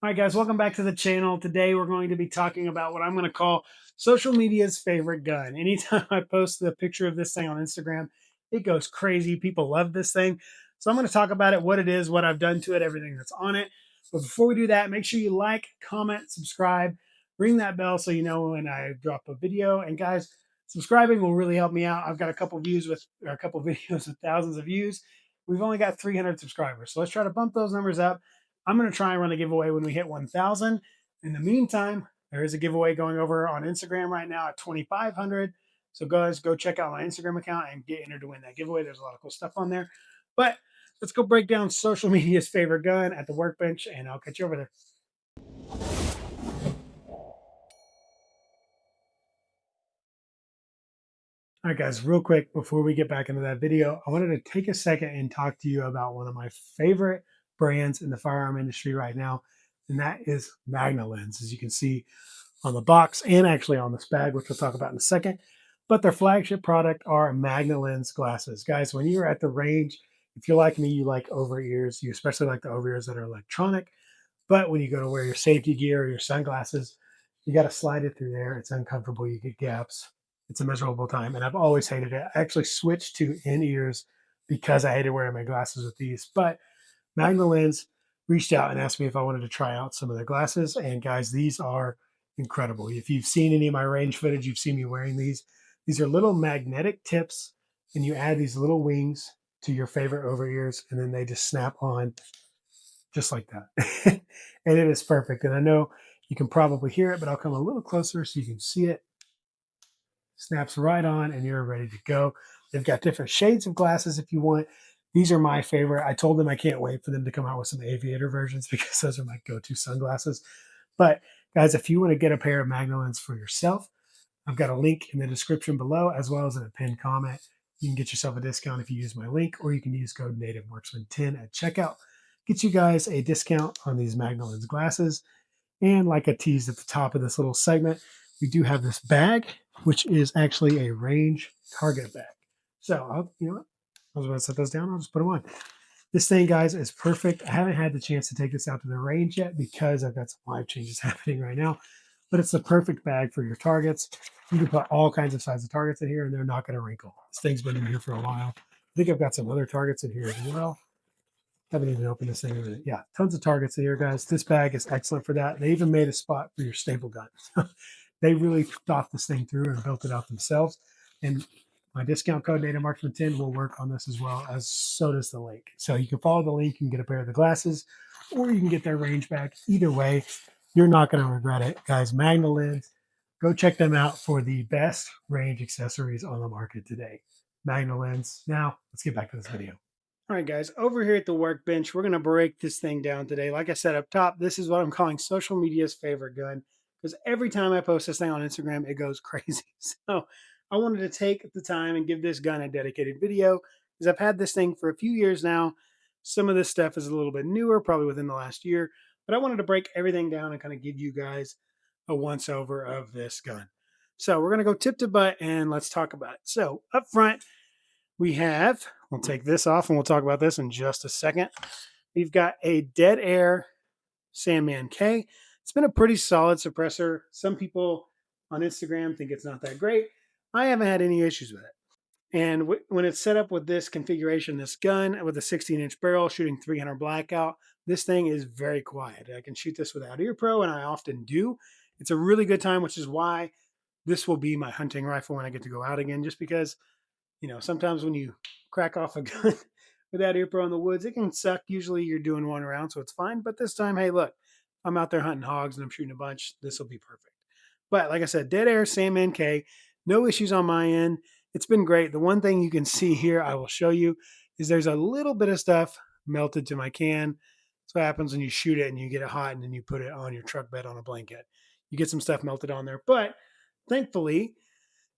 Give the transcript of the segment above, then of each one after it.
All right, guys, welcome back to the channel. Today, we're going to be talking about what I'm going to call social media's favorite gun. Anytime I post the picture of this thing on Instagram, it goes crazy. People love this thing. So I'm going to talk about it, what it is, what I've done to it, everything that's on it. But before we do that, make sure you like, comment, subscribe, ring that bell so you know when I drop a video. And guys, subscribing will really help me out. I've got a couple views with, or a couple videos with thousands of views. We've only got 300 subscribers. So let's try to bump those numbers up. I'm going to try and run a giveaway when we hit 1,000. In the meantime, there is a giveaway going over on Instagram right now at 2,500. So guys, go check out my Instagram account and get entered to win that giveaway. There's a lot of cool stuff on there. But let's go break down social media's favorite gun at the workbench, and I'll catch you over there. All right, guys, real quick before we get back into that video, I wanted to take a second and talk to you about one of my favorite brands in the firearm industry right now, and that is Magna Lens. As you can see on the box and actually on this bag, which we'll talk about in a second. But their flagship product are Magna Lens glasses. Guys, when you're at the range, if you're like me, you like over ears. You especially like the over ears that are electronic. But when you go to wear your safety gear or your sunglasses, you got to slide it through there. It's uncomfortable. You get gaps. It's a miserable time. And I've always hated it. I actually switched to in ears because I hated wearing my glasses with these. But Magna Lens reached out and asked me if I wanted to try out some of their glasses. And guys, these are incredible. If you've seen any of my range footage, you've seen me wearing these. These are little magnetic tips, and you add these little wings to your favorite over ears, and then they just snap on just like that. And it is perfect. And I know you can probably hear it, but I'll come a little closer so you can see it. Snaps right on, and you're ready to go. They've got different shades of glasses if you want. These are my favorite. I told them I can't wait for them to come out with some aviator versions because those are my go-to sunglasses. But guys, if you want to get a pair of Magna Lens for yourself, I've got a link in the description below as well as in a pinned comment. You can get yourself a discount if you use my link, or you can use code NativeMarksman10 at checkout. Get you guys a discount on these Magna Lens glasses. And like I teased at the top of this little segment, we do have this bag, which is actually a range target bag. So, you know what? I was going to set those down. I'll just put them on. This thing, guys, is perfect. I haven't had the chance to take this out to the range yet because I've got some live changes happening right now. But it's the perfect bag for your targets. You can put all kinds of sizes of targets in here, and they're not going to wrinkle. This thing's been in here for a while. I think I've got some other targets in here as well. Haven't even opened this thing in a minute. Yeah, tons of targets in here, guys. This bag is excellent for that. They even made a spot for your staple gun. They really thought this thing through and built it out themselves. And my discount code NativeMarksman10 will work on this as well, as so does the link. So you can follow the link and get a pair of the glasses, or you can get their range back. Either way, you're not going to regret it. Guys, Magna Lens, go check them out for the best range accessories on the market today. Magna Lens. Now, let's get back to this video. All right, guys, over here at the workbench, we're going to break this thing down today. Like I said up top, this is what I'm calling social media's favorite gun because every time I post this thing on Instagram, it goes crazy. So I wanted to take the time and give this gun a dedicated video because I've had this thing for a few years now. Some of this stuff is a little bit newer, probably within the last year, but I wanted to break everything down and kind of give you guys a once over of this gun. So we're going to go tip to butt and let's talk about it. So up front, we have, we'll take this off and we'll talk about this in just a second. We've got a Dead Air Sandman K. It's been a pretty solid suppressor. Some people on Instagram think it's not that great. I haven't had any issues with it. And when it's set up with this configuration, this gun with a 16-inch barrel shooting 300 blackout, this thing is very quiet. I can shoot this without ear pro, and I often do. It's a really good time, which is why this will be my hunting rifle when I get to go out again, just because sometimes when you crack off a gun without ear pro in the woods, it can suck. Usually you're doing one round, so it's fine. But this time, hey, look, I'm out there hunting hogs and I'm shooting a bunch. This will be perfect. But like I said, Dead Air Sandman K, no issues on my end. It's been great. The one thing you can see here, I will show you, is there's a little bit of stuff melted to my can. That's what happens when you shoot it and you get it hot and then you put it on your truck bed on a blanket. You get some stuff melted on there. But thankfully,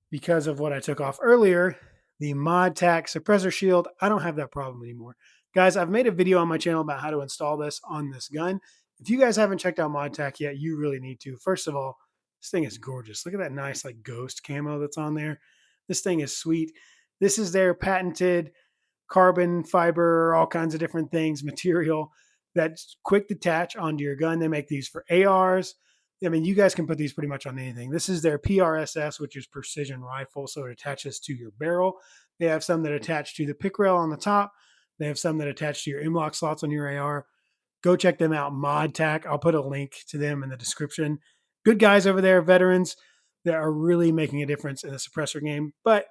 because of what I took off earlier, the ModTac suppressor shield, I don't have that problem anymore. Guys, I've made a video on my channel about how to install this on this gun. If you guys haven't checked out ModTac yet, you really need to. First of all, this thing is gorgeous. Look at that nice like ghost camo that's on there. This thing is sweet. This is their patented carbon fiber, all kinds of different things, material that's quick detach onto your gun. They make these for ARs. I mean, you guys can put these pretty much on anything. This is their PRSS, which is precision rifle, so it attaches to your barrel. They have some that attach to the pick rail on the top. They have some that attach to your M-LOK slots on your AR. Go check them out, ModTac. I'll put a link to them in the description. Good guys over there, veterans that are really making a difference in the suppressor game. But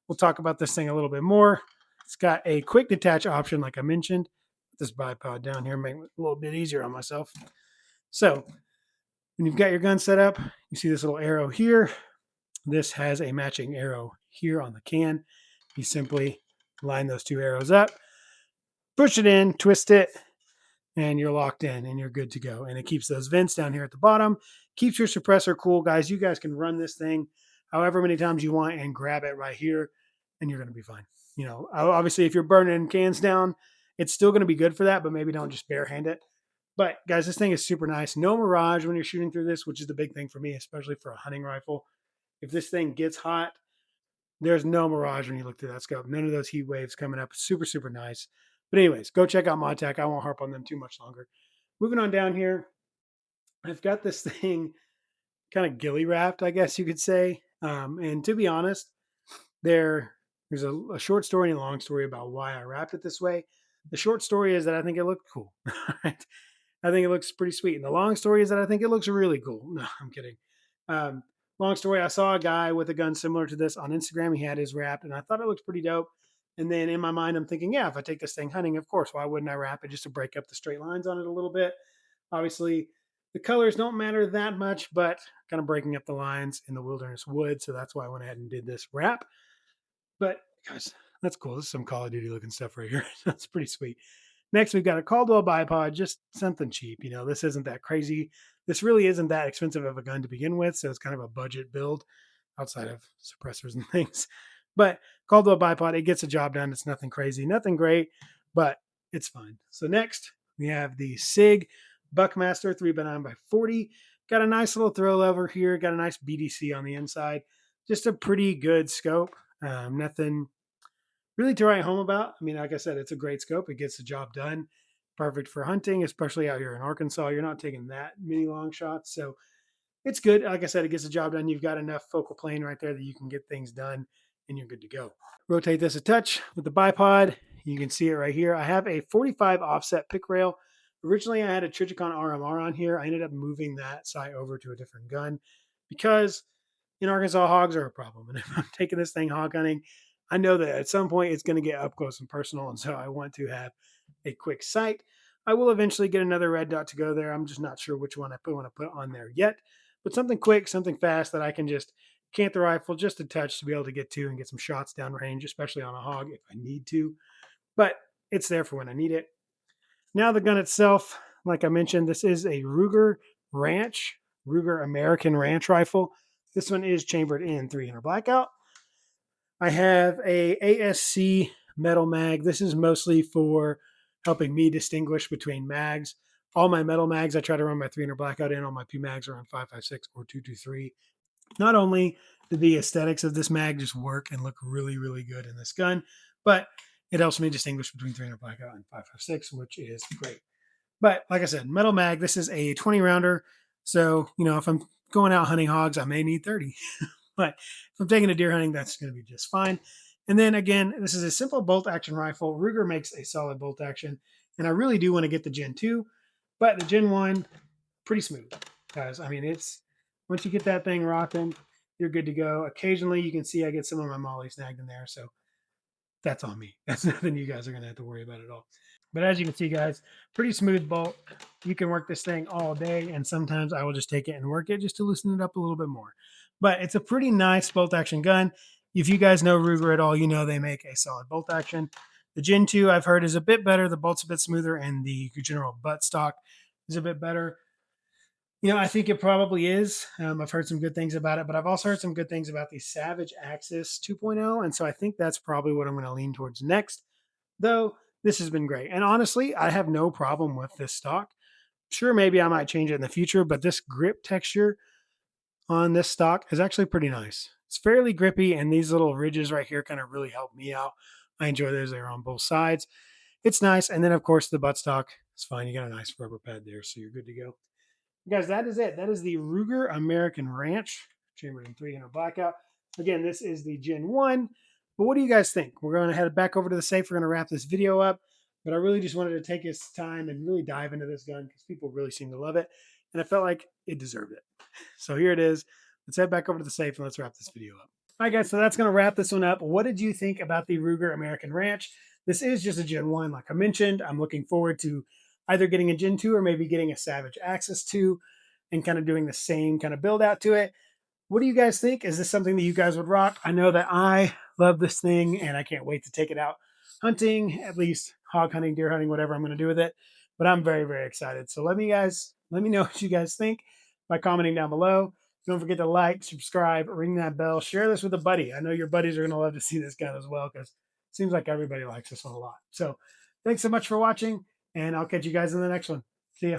we'll talk about this thing a little bit more. It's got a quick detach option, like I mentioned. Put this bipod down here, make it a little bit easier on myself. So when you've got your gun set up, you see this little arrow here. This has a matching arrow here on the can. You simply line those two arrows up, push it in, twist it, and you're locked in and you're good to go. And it keeps those vents down here at the bottom, keeps your suppressor cool. Guys, you guys can run this thing however many times you want and grab it right here, and you're going to be fine. You know, obviously, if you're burning cans down, it's still going to be good for that, but maybe don't just barehand it. But guys, this thing is super nice. No mirage when you're shooting through this, which is the big thing for me, especially for a hunting rifle. If this thing gets hot, there's no mirage when you look through that scope. None of those heat waves coming up. Super, super nice. But anyways, go check out ModTac. I won't harp on them too much longer. Moving on down here, I've got this thing kind of ghillie wrapped, I guess you could say. And to be honest, there's a short story and a long story about why I wrapped it this way. The short story is that I think it looked cool. Right? I think it looks pretty sweet. And the long story is that I think it looks really cool. No, I'm kidding. Um, Long story, I saw a guy with a gun similar to this on Instagram. He had his wrapped, and I thought it looked pretty dope. And then in my mind, I'm thinking, yeah, if I take this thing hunting, of course, why wouldn't I wrap it just to break up the straight lines on it a little bit? Obviously, the colors don't matter that much, but kind of breaking up the lines in the wilderness would. So that's why I went ahead and did this wrap. But guys, that's cool. This is some Call of Duty looking stuff right here. That's pretty sweet. Next, we've got a Caldwell bipod, just something cheap. You know, this isn't that crazy. This really isn't that expensive of a gun to begin with, so it's kind of a budget build outside of suppressors and things. But Caldwell bipod, it gets a job done. It's nothing crazy, nothing great, but it's fine. So next, we have the SIG Buckmaster 3x9x40. Got a nice little throw lever here. Got a nice BDC on the inside. Just a pretty good scope. Nothing really to write home about. I mean, like I said, it's a great scope. It gets the job done. Perfect for hunting, especially out here in Arkansas. You're not taking that many long shots. So it's good. Like I said, it gets the job done. You've got enough focal plane right there that you can get things done and you're good to go. Rotate this a touch with the bipod. You can see it right here. I have a 45 offset pick rail. Originally, I had a Trijicon RMR on here. I ended up moving that sight over to a different gun because in Arkansas, hogs are a problem. And if I'm taking this thing hog hunting, I know that at some point it's going to get up close and personal. And so I want to have a quick sight. I will eventually get another red dot to go there. I'm just not sure which one I want to put on there yet. But something quick, something fast that I can just cant the rifle just a touch to be able to get to and get some shots downrange, especially on a hog if I need to. But it's there for when I need it. Now the gun itself, like I mentioned, this is a Ruger American Ranch rifle. This one is chambered in 300 blackout. I have a ASC metal mag. This is mostly for helping me distinguish between mags. All my metal mags, I try to run my 300 blackout in. All my P mags are on 5.56 or 223. Not only do the aesthetics of this mag just work and look really, really good in this gun, but it helps me distinguish between 300 blackout and 5.56, which is great. But like I said, metal mag, this is a 20 rounder. So, you know, if I'm going out hunting hogs, I may need 30. But if I'm taking a deer hunting, that's going to be just fine. And then again, this is a simple bolt action rifle. Ruger makes a solid bolt action. And I really do want to get the Gen 2, but the Gen 1, pretty smooth. Guys, I mean, it's once you get that thing rocking, you're good to go. Occasionally, you can see I get some of my molly snagged in there. So that's on me. That's nothing you guys are going to have to worry about at all. But as you can see, guys, pretty smooth bolt. You can work this thing all day, and sometimes I will just take it and work it just to loosen it up a little bit more. But it's a pretty nice bolt action gun. If you guys know Ruger at all, you know they make a solid bolt action. The Gen 2 I've heard is a bit better. The bolt's a bit smoother, and the general butt stock is a bit better. You know, I think it probably is. I've heard some good things about it, but I've also heard some good things about the Savage Axis 2.0, and so I think that's probably what I'm going to lean towards next. Though this has been great, and honestly, I have no problem with this stock. Sure, maybe I might change it in the future, but this grip texture on this stock is actually pretty nice. It's fairly grippy, and these little ridges right here kind of really help me out. I enjoy those. They're on both sides. It's nice, and then of course the buttstock, It's fine. You got a nice rubber pad there, so you're good to go. Guys, that is it. That is the Ruger American Ranch chambered in 300 blackout. Again, this is the Gen 1. But what do you guys think? We're going to head back over to the safe. We're going to wrap this video up. But I really just wanted to take this time and really dive into this gun because people really seem to love it. And I felt like it deserved it. So here it is. Let's head back over to the safe and let's wrap this video up. All right, guys, so that's going to wrap this one up. What did you think about the Ruger American Ranch? This is just a Gen 1, like I mentioned. I'm looking forward to either getting a Gen 2 or maybe getting a Savage Axis 2 and kind of doing the same kind of build out to it. What do you guys think? Is this something that you guys would rock? I know that I love this thing and I can't wait to take it out hunting, at least hog hunting, deer hunting, whatever I'm going to do with it. But I'm very, very excited. So let me know what you guys think by commenting down below. Don't forget to like, subscribe, ring that bell, share this with a buddy. I know your buddies are going to love to see this gun as well because it seems like everybody likes this one a lot. So thanks so much for watching, and I'll catch you guys in the next one. See ya.